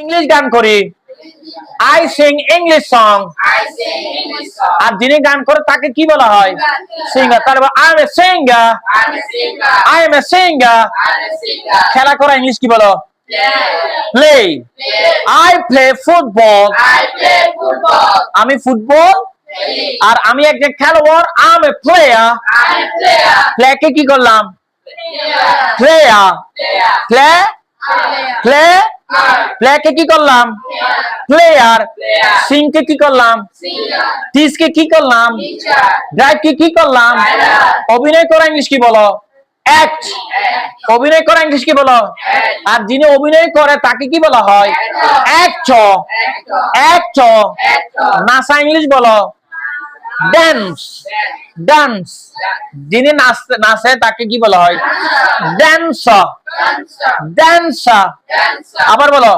English গান করি। I sing English song. আর যিনি গান করে তাকে কি বলা হয়? সিঙ্গার। তারপর I am a singer. I am a singer. খেলা করা ইংলিশ কি বলো? প্লে। I play football. আমি ফুটবল আর আমি একজন খেলোয়াড়। I am a player. Play কে কি করলাম? প্লেয়ার। প্লে প্লে প্লে কে কি করলাম? প্লেয়ার। সিং কে কি করলাম? টিচ কে কি করলাম? ড্রাইভ কে কি করলাম? অভিনয় করা ইংলিশ কি বলো? অ্যাক্ট। অভিনয় করা ইংলিশ কি বলো? আর যিনি অভিনয় করে তাকে কি বলা হয়? অ্যাক্টর। অ্যাক্টর। নাচা ইংলিশ বলো? ডান্স। ডান্স। যিনি নাচে তাকে কি বলা হয়? ড্যান্সার। ড্যান্সার। আবার বলো।